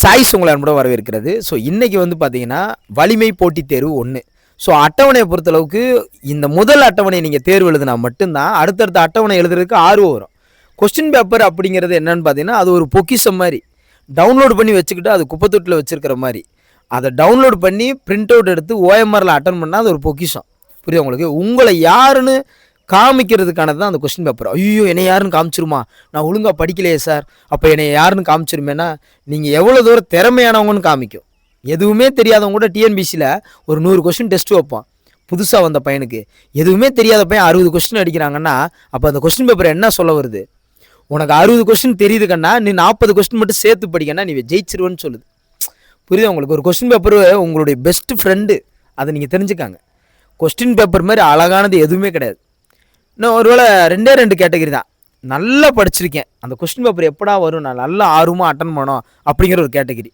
Choice உங்களை அன்போடு வரவேற்கிறது. ஸோ இன்றைக்கி வந்து பார்த்தீங்கன்னா வலிமை போட்டித் தேர்வு 1. ஸோ அட்டவணையை பொறுத்தளவுக்கு இந்த முதல் அட்டவணை நீங்கள் தேர்வு எழுதுனா மட்டும்தான் அடுத்தடுத்த அட்டவணை எழுதுறதுக்கு ஆர்வம் வரும். கொஸ்டின் பேப்பர் அப்படிங்கிறது என்னன்னு பார்த்தீங்கன்னா அது ஒரு பொக்கிஷம் மாதிரி டவுன்லோட் பண்ணி வச்சுக்கிட்டு அது குப்பத்தொட்டில் வச்சுருக்கிற மாதிரி. அதை டவுன்லோட் பண்ணி பிரிண்ட் அவுட் எடுத்து ஓஎம்ஆரில் அட்டன் பண்ணால் அது ஒரு பொக்கிஷம். புரியுது உங்களுக்கு? உங்களை யாருன்னு காமிக்கிறதுக்கானது தான் அந்த கொஸ்டின் பேப்பர். ஐயோ என்னை யாருன்னு காமிச்சிருமா, நான் ஒழுங்காக படிக்கலையே சார், அப்போ என்னை யாருன்னு காமிச்சிருமேனா நீங்கள் எவ்வளோ தூரம் திறமையானவங்கன்னு காமிக்கும். எதுவுமே தெரியாதவங்க கூட டிஎன்பிசியில் ஒரு 100 கொஸ்டின் டெஸ்ட்டு வைப்பான். புதுசாக வந்த பையனுக்கு எதுவுமே தெரியாத பையன் 60 கொஸ்டின் அடிக்கிறாங்கன்னா அப்போ அந்த கொஸ்டின் பேப்பர் என்ன சொல்ல வருது? உனக்கு 60 கொஸ்டின் தெரியுதுக்கண்ணா, நீ 40 கொஸ்டின் மட்டும் சேர்த்து படிக்கன்னா நீ ஜெயிச்சிருவேன்னு சொல்லுது. புரியுது உங்களுக்கு? ஒரு கொஸ்டின் பேப்பர் உங்களுடைய பெஸ்ட் ஃப்ரெண்டு, அதை நீங்கள் தெரிஞ்சுக்காங்க. கொஸ்டின் பேப்பர் மாதிரி அழகானது எதுவுமே கிடையாது. இன்னும் ஒருவேளை 2 கேட்டகரி தான். நல்லா படிச்சிருக்கேன், அந்த கொஸ்டின் பேப்பர் எப்படா வரும், நான் நல்லா ஆர்வமாக அட்டன் பண்ணோம் அப்படிங்கிற ஒரு கேட்டகிரி.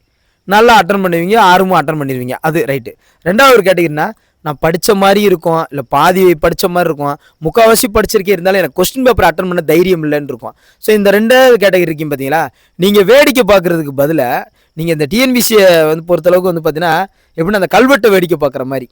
நல்லா அட்டன் பண்ணுவீங்க, ஆர்வமாக அட்டன் பண்ணிடுவீங்க, அது ரைட்டு. 2வது ஒரு கேட்டகிரினா நான் படித்த மாதிரி இருக்கும், இல்லை பாதி படித்த மாதிரி இருக்கும், முக்கால்வாசி படிச்சிருக்கே இருந்தாலும் எனக்கு கொஸ்டின் பேப்பர் அட்டன் பண்ண தைரியம் இல்லைன்னு இருக்கும். ஸோ இந்த 2வது கேட்டகிரி இருக்கும் பார்த்தீங்களா. நீங்கள் வேடிக்கை பார்க்குறதுக்கு பதிலாக நீங்கள் இந்த டிஎன்பிசியை வந்து பொறுத்தளவுக்கு வந்து பார்த்தீங்கன்னா எப்படின்னா அந்த கல்வெட்டை வேடிக்கை பார்க்குற மாதிரி.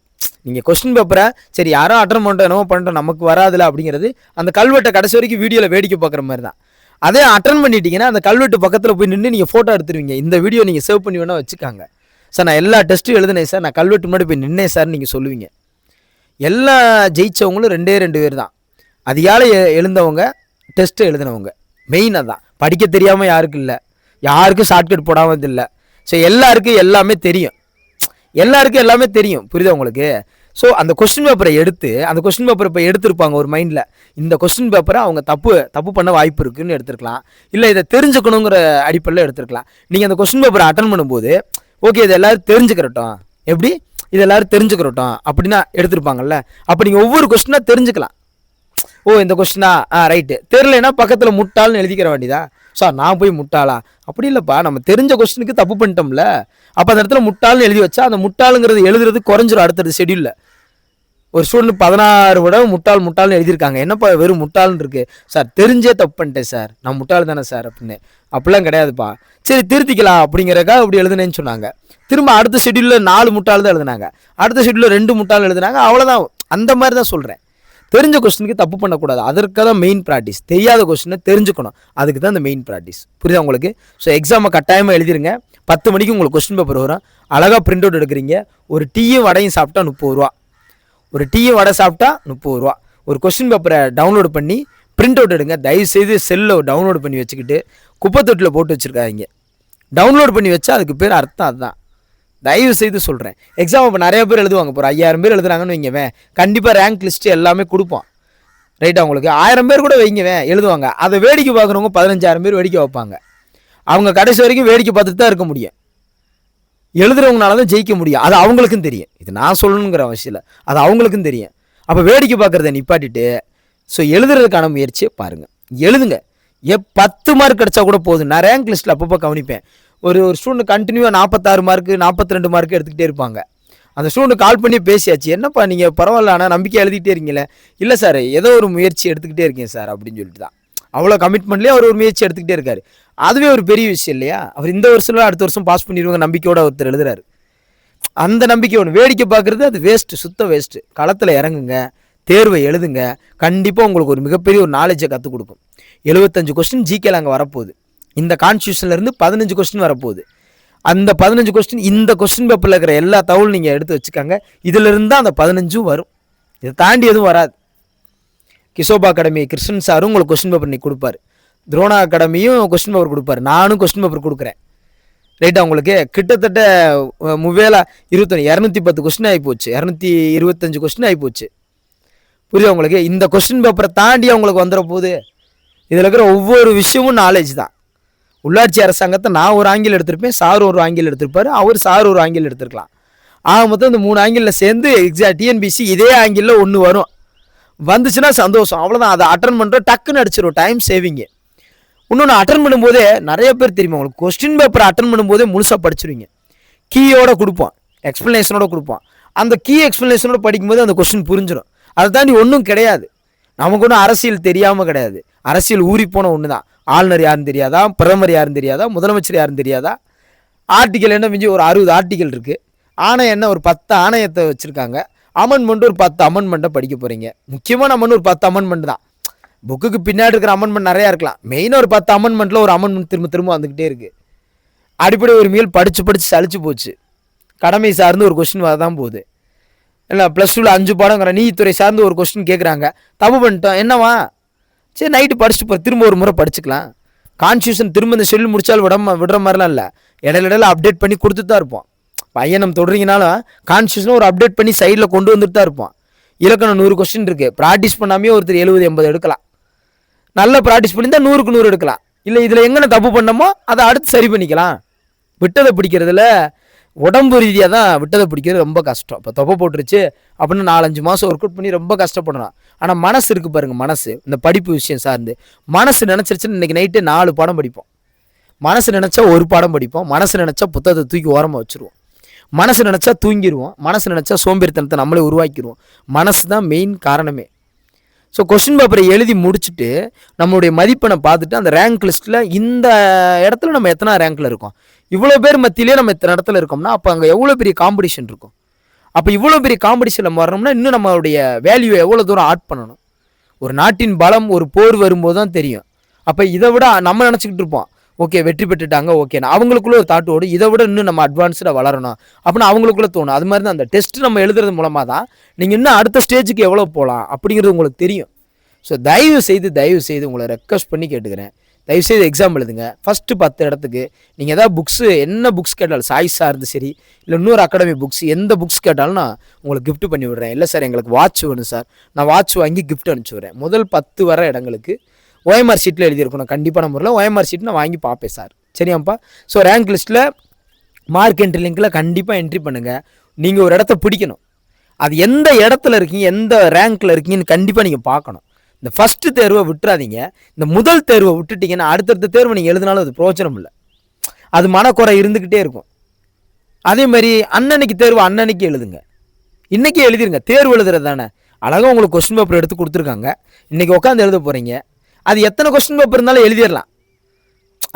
நீங்கள் கொஸ்டின் பேப்பரை சரி யாரோ அட்டன் பண்ணிட்டோம் என்னவோ பண்ணிட்டோம் நமக்கு வராதுல அப்படிங்கிறது அந்த கல்வெட்டை கடைசி வரைக்கும் வீடியோவில் வேடிக்கை பார்க்குற மாதிரி தான். அதே அட்டன் பண்ணிட்டீங்கன்னா அந்த கல்வெட்டு பக்கத்தில் போய் நின்று நீங்கள் ஃபோட்டோ எடுத்துருவீங்க. இந்த வீடியோ நீங்கள் சேவ் பண்ணி வேணால் வச்சுக்காங்க. சார் நான் எல்லா டெஸ்ட்டும் எழுதுனேன் சார், நான் கல்வெட்டு முன்னாடி போய் நின்னேன் சார் நீங்கள் சொல்லுவீங்க. எல்லா ஜெயித்தவங்களும் 2 பேர் தான். அதிகாலை எழுந்தவங்க, டெஸ்ட்டு எழுதினவங்க. மெயின் அதான். படிக்க தெரியாமல் யாருக்கும் இல்லை, யாருக்கும் ஷார்ட்கட் போடாமல் இல்லை. ஸோ எல்லாருக்கும் எல்லாமே தெரியும், எல்லாருக்கும் எல்லாமே தெரியும். புரியுதா உங்களுக்கு? ஸோ அந்த கொஸ்டின் பேப்பரை எடுத்து அந்த கொஸ்டின் பேப்பரை இப்போ எடுத்திருப்பாங்க ஒரு மைண்டில். இந்த கொஸ்டின் பேப்பரை அவங்க தப்பு பண்ண வாய்ப்பு இருக்குதுன்னு எடுத்துருக்கலாம், இல்லை இதை தெரிஞ்சுக்கணுங்கிற அடிப்படையில் எடுத்துருக்கலாம். நீங்கள் அந்த கொஸ்டின் பேப்பரை அட்டன் பண்ணும்போது ஓகே இது எல்லோரும் தெரிஞ்சுக்கிறட்டும், எப்படி இது எல்லோரும் தெரிஞ்சுக்கிறட்டும் அப்படின்னா எடுத்திருப்பாங்கல்ல. அப்போ நீங்கள் ஒவ்வொரு கொஸ்டினாக தெரிஞ்சுக்கலாம். ஓ இந்த கொஸ்டினா ரைட்டு, தெரிலனா பக்கத்தில் முட்டாள்னு எழுதிக்கிற வேண்டியதா. சார் நான் போய் முட்டாளா? அப்படி இல்லைப்பா, நம்ம தெரிஞ்ச கொஸ்டினுக்கு தப்பு பண்ணிட்டோம்ல, அப்போ அந்த இடத்துல முட்டாள்னு எழுதி வச்சா அந்த முட்டாளுங்கிறது எழுதுறது குறைஞ்சிரும். அடுத்தது ஷெடியூலில் ஒரு ஸ்டூடெண்ட் 16 விட முட்டாள்னு எழுதியிருக்காங்க, என்னப்பா வெறும் முட்டாள்னு இருக்கு. சார் தெரிஞ்சே தப்பு பண்ணிட்டேன் சார், நான் முட்டாள் தானே சார் அப்படின்னு. அப்படிலாம் கிடையாதுப்பா, சரி திருத்திக்கலாம் அப்படிங்கிறக்கா அப்படி எழுதுனேன்னு சொன்னாங்க. திரும்ப அடுத்த ஷெடியூலில் 4 முட்டாள் தான் எழுதுனாங்க, அடுத்த ஷெடியூலில் 2 முட்டாள் எழுதுனாங்க, அவ்வளோதான். அந்த மாதிரி தான் சொல்கிறேன். தெரிஞ்ச கொஸ்டினுக்கு தப்பு பண்ணக்கூடாது, அதற்கு தான் மெயின் ப்ராக்டிஸ். தெரியாத கொஸ்டினை தெரிஞ்சுக்கணும், அதுக்கு தான் இந்த மெயின் ப்ராக்டிஸ். புரியுதா உங்களுக்கு? ஸோ எக்ஸாமை கட்டாயமாக எழுதிருங்க. 10 மணிக்கு உங்களுக்கு கொஸ்டின் பேப்பர் வரும், அழகாக பிரிண்ட் அவுட் எடுக்கிறீங்க. ஒரு டீயும் வடையும் சாப்பிட்டா 30 ரூபா, ஒரு டீயும் வடை சாப்பிட்டா 30 ரூபா. ஒரு கொஸ்டின் பேப்பரை டவுன்லோட் பண்ணி பிரிண்ட் அவுட் எடுங்க. தயவுசெய்து செல்லில் டவுன்லோட் பண்ணி வச்சுக்கிட்டு குப்பத்தொட்டில் போட்டு வச்சுருக்காங்க. டவுன்லோட் பண்ணி வச்சா அதுக்கு பேர் அர்த்தம் அதுதான். தயவு செய்து சொல்கிறேன். எக்ஸாம் இப்போ நிறைய பேர் எழுதுவாங்க, இப்போ 5000 பேர் எழுதுறாங்கன்னு வைங்கவேன், கண்டிப்பாக ரேங்க் லிஸ்ட்டு எல்லாமே கொடுப்போம் ரைட்டாக. உங்களுக்கு 1000 பேர் கூட வைங்கவேன் எழுதுவாங்க. அதை வேடிக்கை பார்க்குறவங்க 15000 பேர் வேடிக்கை வைப்பாங்க. அவங்க கடைசி வரைக்கும் வேடிக்கை பார்த்துட்டு தான் இருக்க முடியும். எழுதுறவங்களால தான் ஜெயிக்க முடியும், அது அவங்களுக்கும் தெரியும். இது நான் சொல்லணுங்கிற அவசியம் இல்லை, அது அவங்களுக்கும் தெரியும். அப்போ வேடிக்கை பார்க்குறத நிப்பாட்டிட்டு ஸோ எழுதுறதுக்கான முயற்சியை பாருங்கள், எழுதுங்க. 10 மார்க் கிடச்சா கூட போதும். நான் ரேங்க் லிஸ்ட்டில் அப்பப்போ கவனிப்பேன். ஒரு ஸ்டூடெண்ட் கண்டினியூவாக 46 மார்க்கு 42 மார்க்கு எடுத்துக்கிட்டே இருப்பாங்க. அந்த ஸ்டூடெண்ட் கால் பண்ணி பேசியாச்சு, என்னப்பா நீங்கள் பரவாயில்ல ஆனால் நம்பிக்கை எழுதிக்கிட்டே இருக்கீங்களே. இல்லை சார் ஏதோ ஒரு முயற்சி எடுத்துக்கிட்டே இருக்கேன் சார் அப்படின்னு சொல்லிட்டு தான். அவ்வளோ கமிட்மெண்ட்லேயே அவர் ஒரு முயற்சி எடுத்துக்கிட்டே இருக்காரு. அதுவே ஒரு பெரிய விஷயம் இல்லையா? அவர் இந்த வருஷம் அடுத்த வருஷம் பாஸ் பண்ணிடுவாங்க நம்பிக்கையோடு ஒருத்தர் எழுதுறாரு. அந்த நம்பிக்கை ஒன்று. வேடிக்கை பார்க்குறது அது வேஸ்ட்டு, சுத்த வேஸ்ட்டு. களத்தில் இறங்குங்க, தேர்வை எழுதுங்க. கண்டிப்பாக உங்களுக்கு ஒரு மிகப்பெரிய ஒரு நாலேஜை கற்றுக் கொடுக்கும். 75 கொஸ்டின் ஜிகேல அங்கே வரப்போகுது. இந்த கான்ஸ்டியூஷன்லேருந்து 15 கொஸ்டின் வரப்போகுது. அந்த 15 கொஸ்டின் இந்த கொஸ்டின் பேப்பரில் இருக்கிற எல்லா தகவலும் நீங்கள் எடுத்து வச்சுக்காங்க. இதிலிருந்து தான் அந்த 15 வரும், இதை தாண்டி எதுவும் வராது. கிஷோபா அகாடமி கிருஷ்ணன் சாரும் உங்களுக்கு கொஸ்டின் பேப்பர் நீங்கள் கொடுப்பாரு, துரோணா அகாடமியும் கொஸ்டின் பேப்பர் கொடுப்பாரு, நானும் கொஸ்டின் பேப்பர் கொடுக்குறேன் ரைட்டா. உங்களுக்கு கிட்டத்தட்ட 210 கொஸ்டின் ஆகிப்போச்சு, 225 கொஸ்டின் ஆகிப்போச்சு. புரியுது உங்களுக்கு? இந்த கொஸ்டின் பேப்பரை தாண்டி அவங்களுக்கு வந்துட போகுது. இதில் இருக்கிற ஒவ்வொரு விஷயமும் நாலேஜ் தான். உள்ளாட்சி அரசாங்கத்தை நான் ஒரு ஆங்கிள் எடுத்திருப்பேன், சார் ஒரு ஆங்கிள் எடுத்திருப்பார், சார் ஒரு ஆங்கிள் எடுத்திருக்கலாம். மொத்தம் இந்த 3 ஆங்கிளில் சேர்ந்து டிஎன்பிசி இதே ஆங்கிளில் ஒன்று வரும். வந்துச்சுன்னா சந்தோஷம், அவ்வளோதான். அதை அட்டன் பண்ணுறோம், டக்குன்னு அடிச்சிடும், டைம் சேவிங்கு. இன்னொன்று அட்டன் பண்ணும்போதே நிறைய பேர் தெரியுமா உங்களுக்கு, கொஸ்டின் பேப்பரை அட்டன் பண்ணும்போதே முழுசாக படிச்சிருவீங்க. கீயோட கொடுப்போம், எக்ஸ்ப்ளனேஷனோட கொடுப்போம். அந்த கீ எக்ஸ்ப்ளனேஷனோட படிக்கும்போது அந்த கொஸ்டின் புரிஞ்சிடும். அதை தாண்டி ஒன்றும் கிடையாது. நமக்கு ஒன்றும் அரசியல் தெரியாமல் கிடையாது. அரசியல் ஊறி போன ஒன்று தான். ஆளுநர் யாருன்னு தெரியாதா, பிரதமர் யாருன்னு தெரியாதா, முதலமைச்சர் யாருன்னு தெரியாதா, ஆர்டிக்கல் என்ன மிஞ்சி ஒரு 60 ஆர்டிக்கல் இருக்குது. ஆணையம் என்ன ஒரு 10 ஆணையத்தை வச்சுருக்காங்க. அமெண்ட்மெண்ட் ஒரு 10 அமெண்ட்மெண்ட்டை படிக்க போகிறீங்க. முக்கியமான அமெண்ட் ஒரு 10 அமெண்ட்மெண்ட் தான். புக்குக்கு பின்னாடி இருக்கிற அமெண்ட்மெண்ட் நிறையா இருக்கலாம். மெயினாக ஒரு 10 அமெண்ட்மெண்ட்டில் ஒரு அமெண்ட்மெண்ட் திரும்ப திரும்ப வந்துக்கிட்டே இருக்குது. அடிப்படை உரிமைகள் படித்து சலிச்சு போச்சு. கடமை சார்ந்து ஒரு கொஸ்டின் வரதான் போகுது. இல்லை +2ல் 5 பாடங்கிற நீதித்துறை சார்ந்து ஒரு கொஸ்டின் கேட்குறாங்க. தப்பு பண்ணிட்டோம் என்னவா, சரி நைட்டு படிச்சுட்டு திரும்ப ஒரு முறை படிச்சுக்கலாம். கான்ஸ்டியூஷன் திரும்ப இந்த ஷெட்யூல் முடிச்சால் விடுற மாதிரிலாம் இல்லை. இடையில அப்டேட் பண்ணி கொடுத்துட்டு தான் இருப்போம். பையனம் தொடுறீங்கனாலும் கான்ஸ்டியூஷன் ஒரு அப்டேட் பண்ணி சைடில் கொண்டு வந்துட்டு தான் இருப்போம். இலக்கணம் 100 கொஸ்டின் இருக்குது. ப்ராக்டிஸ் பண்ணாமே ஒருத்தர் 70-80 எடுக்கலாம். நல்லா ப்ராக்டிஸ் பண்ணியிருந்தால் 100க்கு 100 எடுக்கலாம். இல்லை இதில் எங்கே தப்பு பண்ணமோ அதை அடுத்து சரி பண்ணிக்கலாம். விட்டதை பிடிக்கிறதுல உடம்பு ரீதியாக தான் விட்டதை பிடிக்கிறது ரொம்ப கஷ்டம். இப்போ தொப்பை போட்டுருச்சு அப்படின்னு 4-5 மாதம் ஒர்க் அவுட் பண்ணி ரொம்ப கஷ்டப்படணும். ஆனால் மனசு இருக்குது பாருங்கள், மனசு இந்த படிப்பு விஷயம் சார்ந்து மனசு நினச்சிருச்சுன்னு இன்றைக்கி நைட்டு 4 பாடம் படிப்போம். மனசு நினச்சா ஒரு பாடம் படிப்போம். மனசு நினச்சா புத்தகத்தை தூக்கி ஓரமாக வச்சுருவோம். மனசு நினச்சா தூங்கிடுவோம். மனசு நினச்சா சோம்பேறித்தனத்தை நம்மளே உருவாக்கிடுவோம். மனசு தான் மெயின் காரணமே. ஸோ கொஸ்டின் பேப்பரை எழுதி முடிச்சுட்டு நம்மளுடைய மதிப்பெண்ணை பார்த்துட்டு அந்த ரேங்க் லிஸ்ட்டில் இந்த இடத்துல நம்ம எத்தனை ரேங்க்கில் இருக்கோம், இவ்வளோ பேர் மத்தியிலே நம்ம எத்தனை இடத்துல இருக்கோம்னா அப்போ அங்கே எவ்வளோ பெரிய காம்படிஷன் இருக்கும். அப்போ இவ்வளோ பெரிய காம்படிஷன் நம்ம வரணும்னா இன்னும் நம்மளுடைய வேல்யூ எவ்வளோ தூரம் ஆட் பண்ணணும். ஒரு நாட்டின் பலம் ஒரு போர் வரும்போது தான் தெரியும். அப்போ இதை விட நம்ம நினச்சிக்கிட்டு இருப்போம், ஓகே வெற்றி பெற்றுட்டாங்க ஓகேண்ணா, அவங்களுக்குள்ள ஒரு தாட்டோடு இதை விட இன்னும் நம்ம அட்வான்ஸ்டாக வளரணும் அப்படின்னு அவங்களுக்குள்ள தோணும். அது மாதிரி தான் அந்த டெஸ்ட் நம்ம எழுதுறது மூலமாக தான் நீங்கள் இன்னும் அடுத்த ஸ்டேஜுக்கு எவ்வளோ போகலாம் அப்படிங்கிறது உங்களுக்கு தெரியும். ஸோ தயவு செய்து உங்களை ரெக்வஸ்ட் பண்ணி கேட்டுக்கிறேன், தயவுசெய்து எக்ஸாம் எழுதுங்க. ஃபஸ்ட்டு 10 இடத்துக்கு நீங்கள் எதாவது புக்ஸு என்ன புக்ஸ் கேட்டாலும் சாய்ஸாக இருந்து சரி இல்லை இன்னொரு அகாடமி புக்ஸ் எந்த புக்ஸ் கேட்டாலும் நான் உங்களுக்கு கிஃப்ட் பண்ணி விடுறேன். இல்லை சார் எங்களுக்கு வாட்ச் வேணும் சார், நான் வாட்ச் வாங்கி கிஃப்ட் அனுப்பிச்சி விட்றேன். முதல் 10 வர இடங்களுக்கு OMR ஷீட்டில் எழுதியிருக்கணும். கண்டிப்பான முறையில் OMR ஷீட் நான் வாங்கி பார்ப்பேன் சார், சரியாப்பா? ஸோ ரேங்க் லிஸ்ட்டில் மார்க் என்ட்ரி லிங்க்கில் கண்டிப்பாக என்ட்ரி பண்ணுங்கள். நீங்கள் ஒரு இடத்த பிடிக்கணும். அது எந்த இடத்துல இருக்கீங்க, எந்த ரேங்க்கில் இருக்கீங்கன்னு கண்டிப்பாக நீங்கள் பார்க்கணும். இந்த ஃபஸ்ட்டு தேர்வை விட்டுறாதீங்க. இந்த முதல் தேர்வை விட்டுட்டிங்கன்னா அடுத்தடுத்த தேர்வை நீங்கள் எழுதினாலும் அது பிரோஜனம் இல்லை. அது மனக்குறை இருந்துக்கிட்டே இருக்கும். அதே மாதிரி அன்னன்னைக்கு தேர்வு அன்னன்னைக்கு எழுதுங்க. இன்றைக்கி எழுதிருங்க. தேர்வு எழுதுறது தானே, அழகாக உங்களுக்கு கொஸ்டின் பேப்பர் எடுத்து கொடுத்துருக்காங்க, இன்றைக்கி உட்காந்து எழுத போகிறீங்க. அது எத்தனை கொஸ்டின் பேப்பர் இருந்தாலும் எழுதிடலாம்.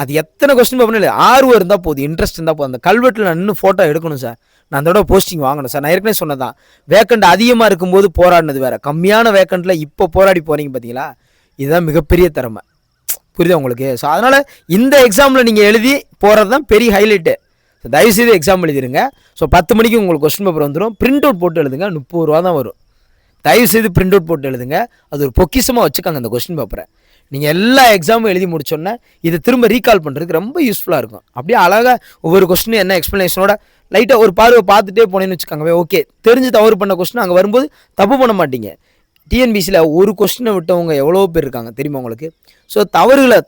அது எத்தனை கொஸ்டின் பேப்பர்னு இல்லை, ஆர்வம் இருந்தால் போதும், இன்ட்ரெஸ்ட் இருந்தால் போதும். அந்த கல்வெட்டில் நான் இன்னும் ஃபோட்டோ எடுக்கணும் சார், நான் அதோட போஸ்டிங் வாங்கணும் சார். நான் ஏற்கனவே சொன்னதான், வேக்கண்ட் அதிகமாக இருக்கும்போது போராடினது வேறு, கம்மியான வேக்கண்ட்டில் இப்போ போராடி போகிறீங்க பார்த்தீங்களா, இதுதான் மிகப்பெரிய திறமை. புரியுதா உங்களுக்கு? ஸோ அதனால் இந்த எக்ஸாமில் நீங்கள் எழுதி போகிறது தான் பெரிய ஹைலைட்டு. ஸோ தயவுசெய்து எக்ஸாம் எழுதிடுங்க. ஸோ 10 மணிக்கு உங்களுக்கு கொஸ்டின் பேப்பர் வந்துடும். பிரிண்ட் அவுட் போட்டு எழுதுங்க, 30 ரூபா தான் வரும். தயவுசெய்து பிரிண்ட் அவுட் போட்டு எழுதுங்க. அது ஒரு பொக்கிஷமாக வச்சுக்காங்க அந்த கொஸ்டின் பேப்பரை. நீங்கள் எல்லா எக்ஸாமும் எழுதி முடிச்சோன்னே இதை திரும்ப ரீகால் பண்ணுறதுக்கு ரொம்ப யூஸ்ஃபுல்லாக இருக்கும். அப்படியே அழகாக ஒவ்வொரு கொஸ்டினும் என்ன எக்ஸ்ப்ளனேஷனோட லைட்டாக ஒரு பார்வை பார்த்துட்டே போனேன்னு வச்சுக்கோங்க. ஓகே, தெரிஞ்சு தவறு பண்ண கொஸ்டின் அங்கே வரும்போது தப்பு பண்ண மாட்டீங்க. டிஎன்பிசியில் ஒரு கொஸ்டினை விட்டவங்க எவ்வளோ பேர் இருக்காங்க தெரியுமா உங்களுக்கு? ஸோ தவறுகளை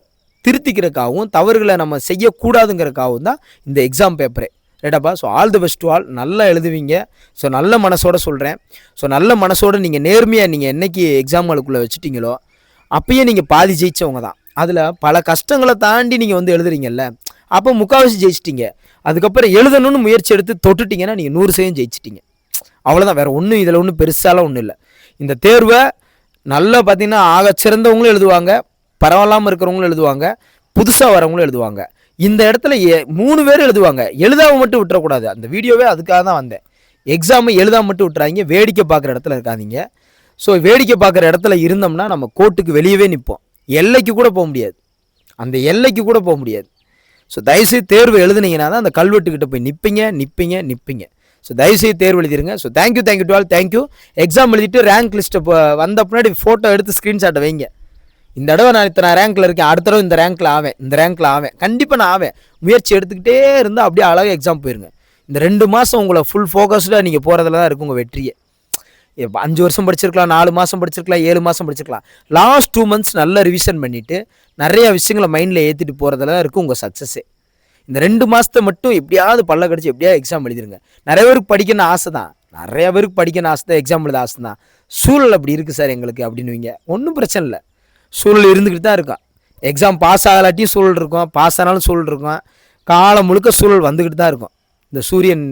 திருத்திக்கிறதுக்காகவும் தவறுகளை நம்ம செய்யக்கூடாதுங்கிறதுக்காகவும் தான் இந்த எக்ஸாம் பேப்பரே. ரைட்டாப்பா? So all the best to all. நல்லா எழுதுவீங்க. ஸோ நல்ல மனசோட சொல்கிறேன். ஸோ நல்ல மனசோட நீங்கள் நேர்மையாக நீங்கள் என்றைக்கு எக்ஸாம்களுக்குள்ளே வச்சுட்டிங்களோ அப்பயே நீங்கள் பாதி ஜெயிச்சவங்க தான். அதில் பல கஷ்டங்களை தாண்டி நீங்கள் வந்து எழுதுறீங்கல்ல, அப்போ முக்கால்வாசி ஜெயிச்சிட்டிங்க. அதுக்கப்புறம் எழுதணும்னு முயற்சி எடுத்து தொட்டுட்டிங்கன்னா நீங்கள் 100% ஜெயிச்சிட்டிங்க. அவ்வளோதான், வேறு ஒன்றும் இதில் ஒன்றும் பெருசாலாம் ஒன்றும் இல்லை. இந்த தேர்வை நல்லா பார்த்தீங்கன்னா ஆகச்சிறந்தவங்களும் எழுதுவாங்க, பரவாயில்லாமல் இருக்கிறவங்களும் எழுதுவாங்க, புதுசாக வரவங்களும் எழுதுவாங்க. இந்த இடத்துல 3 பேர் எழுதுவாங்க. எழுதாமல் மட்டும் விட்டுறக்கூடாது. அந்த வீடியோவே அதுக்காக தான் வந்தேன். எக்ஸாமை எழுதாமல் மட்டும் விட்டுறாங்க, வேடிக்கை பார்க்குற இடத்துல இருக்காதீங்க. ஸோ வேடிக்கை பார்க்குற இடத்துல இருந்தோம்னா நம்ம கோர்ட்டுக்கு வெளியவே நிற்போம். எல்லைக்கு கூட போக முடியாது, அந்த எல்லைக்கு கூட போக முடியாது. ஸோ தயவுசெய்து தேர்வு எழுதுனீங்கன்னா தான் அந்த கல்வெட்டுக்கிட்ட போய் நிற்பீங்க. ஸோ தயவுசெய்து தேர்வு எழுதிருங்க. So thank you to all. Thank you. Exam எழுதிட்டு ரேங்க் லிஸ்ட்டை வந்த பின்னாடி ஃபோட்டோ எடுத்து ஸ்க்ரீன்ஷாட்டை வைங்க. இந்த தடவை நான் இத்தனை ரேங்க்கில் இருக்கேன், அடுத்த தடவை இந்த ரேங்க்கில் ஆவேன், கண்டிப்பாக நான் ஆவேன். முயற்சி எடுத்துக்கிட்டே இருந்தால் அப்படியே அழகாக எக்ஸாம் போயிருங்க. இந்த 2 மாதம் உங்களை ஃபுல் ஃபோக்கஸ்டாக நீங்கள் போகிறதுல தான் இருக்கும் உங்கள் வெற்றியை. 5 வருஷம் படிச்சிருக்கலாம், 4 மாதம் படிச்சிருக்கலாம், 7 மாதம் படிச்சிருக்கலாம். லாஸ்ட் 2 மந்த்ஸ் நல்லா ரிவிஷன் பண்ணிவிட்டு நிறையா விஷயங்களை மைண்டில் ஏற்றிட்டு போகிறதுல தான் இருக்கும் உங்கள் சக்ஸஸே. இந்த 2 மாதத்தை மட்டும் எப்படியாவது பல்ல கடிச்சு எப்படியாவது எக்ஸாம் எழுதிருங்க. நிறைய பேருக்கு படிக்கணும்னு ஆசை தான், எக்ஸாம் எழுத ஆசை தான். சூழல் அப்படி இருக்குது சார் எங்களுக்கு அப்படின்னுவீங்க. ஒன்றும் பிரச்சனை இல்லை, சூழல் இருந்துக்கிட்டு தான் இருக்கும். எக்ஸாம் பாஸ் ஆகலாட்டியும் சூழல் இருக்கும், பாஸ் ஆனாலும் சூழல் இருக்கும். காலம் முழுக்க சூழல் வந்துக்கிட்டு தான் இருக்கும். இந்த சூரியன்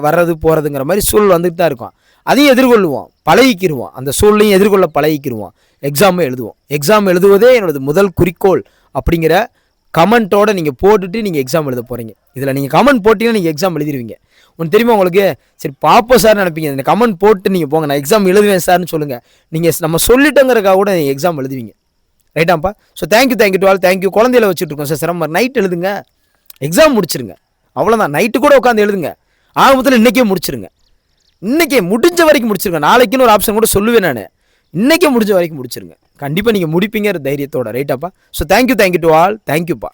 வர்றது போகிறதுங்கிற மாதிரி சூழல் வந்துக்கிட்டு தான் இருக்கும். அதையும் எதிர்கொள்ளுவோம், பழகிக்கிடுவோம். அந்த சூழலையும் எதிர்கொள்ள பழகிக்கிடுவோம். எக்ஸாம் எழுதுவதே என்னோடது முதல் குறிக்கோள் அப்படிங்கிற கமெண்ட்டோட நீங்கள் போட்டுட்டு நீங்கள் எக்ஸாம் எழுத போகிறீங்க. இதில் நீங்கள் கமெண்ட் போட்டிங்கன்னா நீங்கள் எக்ஸாம் எழுதிடுவீங்க. ஒன்று தெரியுமா உங்களுக்கு? சரி பார்ப்போம் சார் நினைப்பீங்க. இந்த கமெண்ட் போட்டு நீங்கள் போங்க, நான் எக்ஸாம் எழுதுவேன் சார்னு சொல்லுங்கள். நீங்கள் நம்ம சொல்லிட்டோங்கிறக்காக கூட நீங்கள் எக்ஸாம் எழுதுவீங்க. ரைட்டாப்பா? So thank you to all. Thank you. குழந்தையில வச்சுட்டு இருக்கோம் சார் சிரமம். நைட் எழுதுங்க, எக்ஸாம் முடிச்சிருங்க. அவ்வளோதான். நைட்டு கூட உட்காந்து எழுதுங்க. ஆரம்பத்தில் இன்றைக்கே முடிச்சிருங்க. இன்றைக்கே முடிஞ்ச வரைக்கும் முடிச்சிருங்க. நாளைக்குன்னு ஒரு ஆப்ஷன் கூட சொல்லுவேன் நான். இன்றைக்கே முடிஞ்ச வரைக்கும் முடிச்சிருங்க. கண்டிப்பாக நீங்கள் முடிப்பீங்கிற தைரியத்தோட. ரைட்டாப்பா? So thank you to all. தேங்க்யூப்பா.